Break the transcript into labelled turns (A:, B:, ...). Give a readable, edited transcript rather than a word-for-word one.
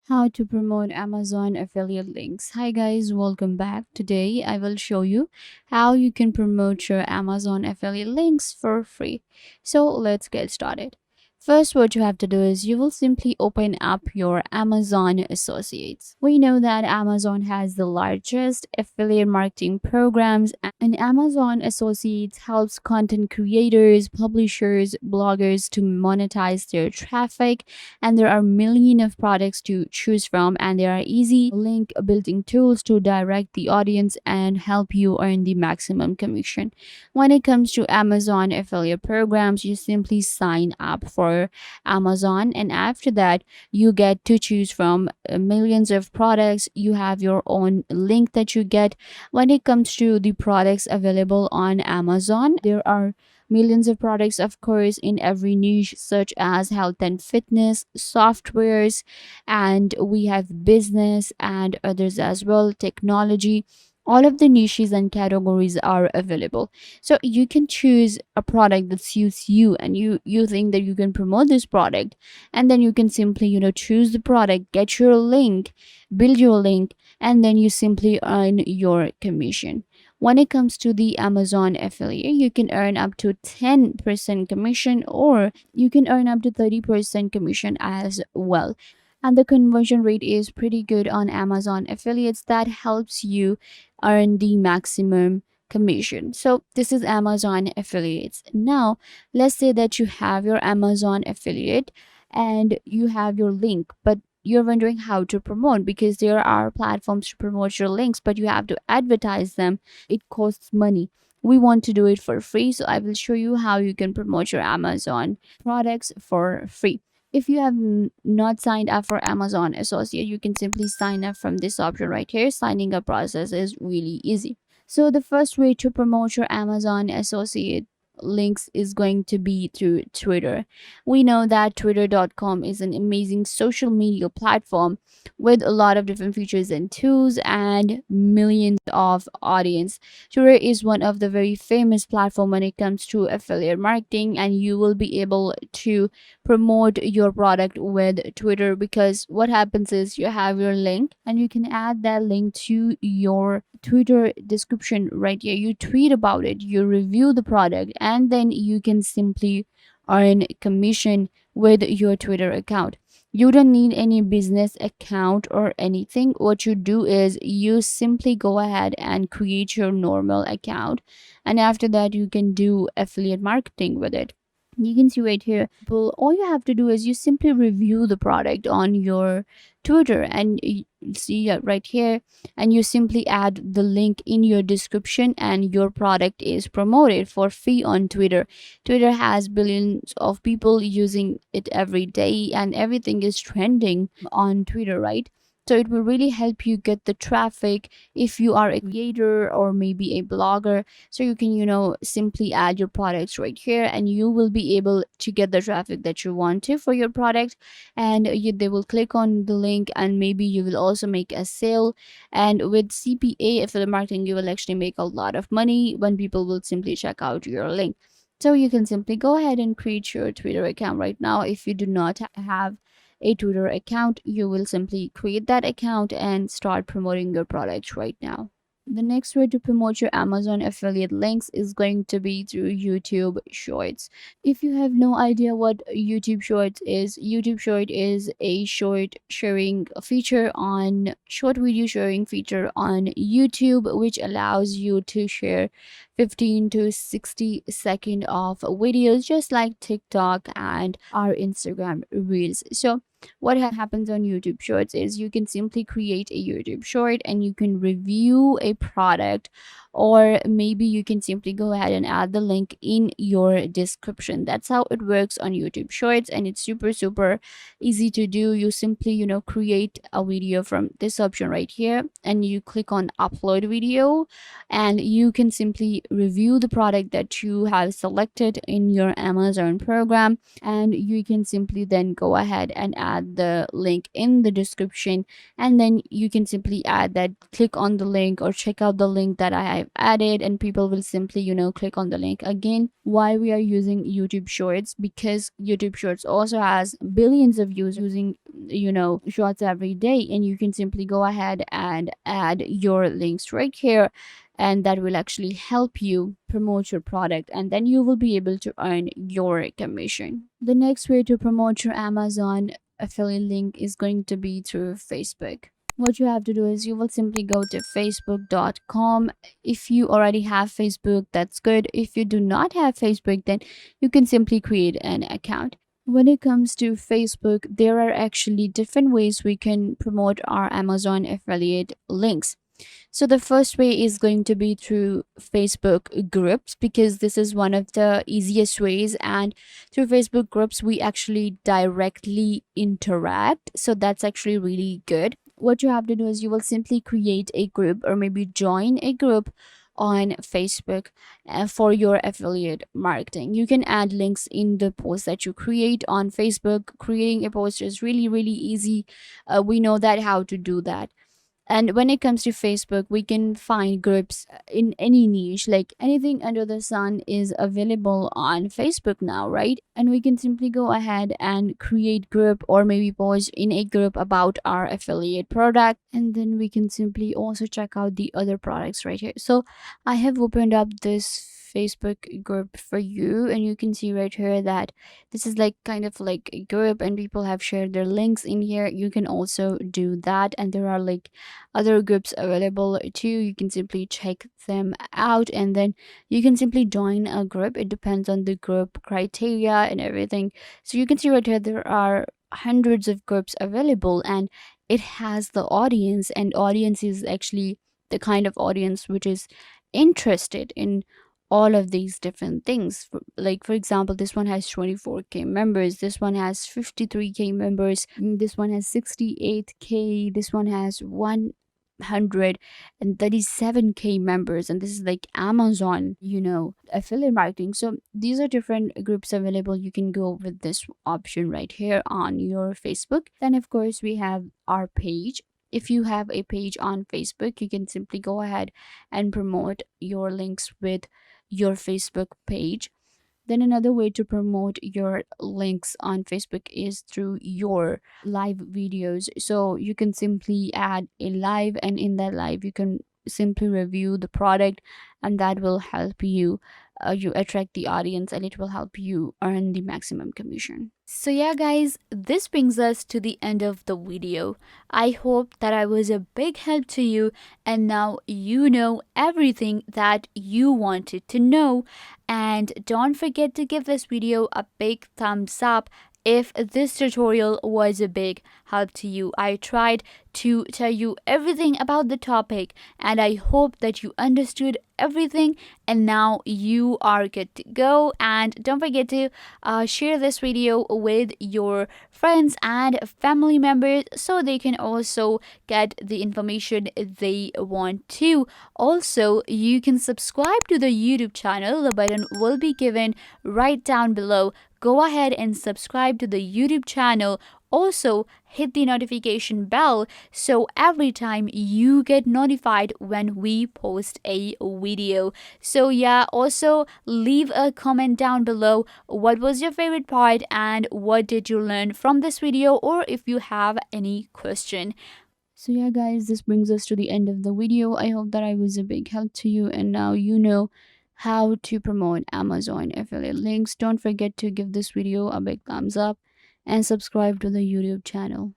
A: How to promote Amazon affiliate links. Hi guys, welcome back. Today I will show you how you can promote your Amazon affiliate links for free. So let's get started. First, what you have to do is you will simply open up your Amazon Associates. We know that Amazon has the largest affiliate marketing programs, and Amazon Associates helps content creators, publishers, bloggers to monetize their traffic, and there are millions of products to choose from, and there are easy link building tools to direct the audience and help you earn the maximum commission. When it comes to Amazon affiliate programs, you simply sign up for Amazon, and after that you get to choose from millions of products. You have your own link that you get. When it comes to the products available on Amazon, there are millions of products, of course, in every niche, such as health and fitness, softwares, and we have business and others as well, technology. All of the niches and categories are available. So you can choose a product that suits you, and you think that you can promote this product, and then you can simply choose the product, get your link, build your link, and then you simply earn your commission. When it comes to the Amazon affiliate, you can earn up to 10% commission, or you can earn up to 30% commission as well. And the conversion rate is pretty good on Amazon affiliates. That helps you earn the maximum commission. So this is Amazon affiliates. Now, let's say that you have your Amazon affiliate and you have your link, but you're wondering how to promote, because there are platforms to promote your links, but you have to advertise them. It costs money. We want to do it for free, so I will show you how you can promote your Amazon products for free. If you have not signed up for Amazon Associate, you can simply sign up from this option right here. Signing up process is really easy. So the first way to promote your Amazon Associate links is going to be through Twitter. We know that twitter.com is an amazing social media platform with a lot of different features and tools and millions of audience. Twitter is one of the very famous platform when it comes to affiliate marketing, and you will be able to promote your product with Twitter, because what happens is you have your link and you can add that link to your Twitter description right here. You tweet about it, you review the product, and then you can simply earn commission with your Twitter account. You don't need any business account or anything. What you do is you simply go ahead and create your normal account, and after that you can do affiliate marketing with it. You can see right here, well, all you have to do is you simply review the product on your Twitter, and you see right here, and you simply add the link in your description, and your product is promoted for free on Twitter. Twitter has billions of people using it every day, and everything is trending on Twitter, right? So it will really help you get the traffic if you are a creator or maybe a blogger. So you can simply add your products right here, and you will be able to get the traffic that you want to for your product, and they will click on the link, and maybe you will also make a sale. And with CPA affiliate marketing, you will actually make a lot of money when people will simply check out your link. So you can simply go ahead and create your Twitter account right now. If you do not have a Twitter account, you will simply create that account and start promoting your products right now. The next way to promote your Amazon affiliate links is going to be through YouTube Shorts. If you have no idea what YouTube Shorts is, YouTube Short is a short video sharing feature on YouTube, which allows you to share 15 to 60 second of videos, just like TikTok and our Instagram Reels. So what happens on YouTube Shorts is you can simply create a YouTube short and you can review a product, or maybe you can simply go ahead and add the link in your description. That's how it works on YouTube Shorts, and it's super easy to do. You simply create a video from this option right here, and you click on upload video, and you can simply review the product that you have selected in your Amazon program, and you can simply then go ahead and add the link in the description, and then you can simply add that, click on the link or check out the link that I I've added, and people will simply, click on the link. Again, why we are using YouTube Shorts? Because YouTube Shorts also has billions of views using, shorts every day, and you can simply go ahead and add your links right here, and that will actually help you promote your product, and then you will be able to earn your commission. The next way to promote your Amazon affiliate link is going to be through Facebook. What you have to do is you will simply go to facebook.com. If you already have Facebook, that's good. If you do not have Facebook, then you can simply create an account. When it comes to Facebook, there are actually different ways we can promote our Amazon affiliate links. So the first way is going to be through Facebook groups, because this is one of the easiest ways, and through Facebook groups we actually directly interact. So that's actually really good. What you have to do is you will simply create a group, or maybe join a group on Facebook for your affiliate marketing. You can add links in the post that you create on Facebook. Creating a post is really, really easy. We know that how to do that. And when it comes to Facebook, we can find groups in any niche, like anything under the sun is available on Facebook now, right? And we can simply go ahead and create group, or maybe post in a group about our affiliate product, and then we can simply also check out the other products right here. So I have opened up this Facebook group for you, and you can see right here that this is like kind of like a group, and people have shared their links in here. You can also do that, and there are like other groups available too. You can simply check them out, and then you can simply join a group. It depends on the group criteria and everything. So you can see right here there are hundreds of groups available, and it has the audience, and audience is actually the kind of audience which is interested in all of these different things. Like for example, this one has 24K members, this one has 53K members, this one has 68K, this one has 137K members, and this is like Amazon, affiliate marketing. So these are different groups available. You can go with this option right here on your Facebook. Then of course we have our page. If you have a page on Facebook, you can simply go ahead and promote your links with your Facebook page. Then another way to promote your links on Facebook is through your live videos. So you can simply add a live, and in that live you can simply review the product, and that will help you attract the audience, and it will help you earn the maximum commission. So yeah guys, this brings us to the end of the video. I hope that I was a big help to you, and now you know everything that you wanted to know. And don't forget to give this video a big thumbs up if this tutorial was a big help to you. I tried to tell you everything about the topic, and I hope that you understood everything, and now you are good to go. And don't forget to share this video with your friends and family members, so they can also get the information they want to. Also, you can subscribe to the YouTube channel. The button will be given right down below. Go ahead and subscribe to the YouTube channel. Also, hit the notification bell so every time you get notified when we post a video. So yeah, also leave a comment down below. What was your favorite part, and what did you learn from this video, or if you have any question. So yeah guys, this brings us to the end of the video. I hope that I was a big help to you, and now you know how to promote Amazon affiliate links. Don't forget to give this video a big thumbs up and subscribe to the YouTube channel.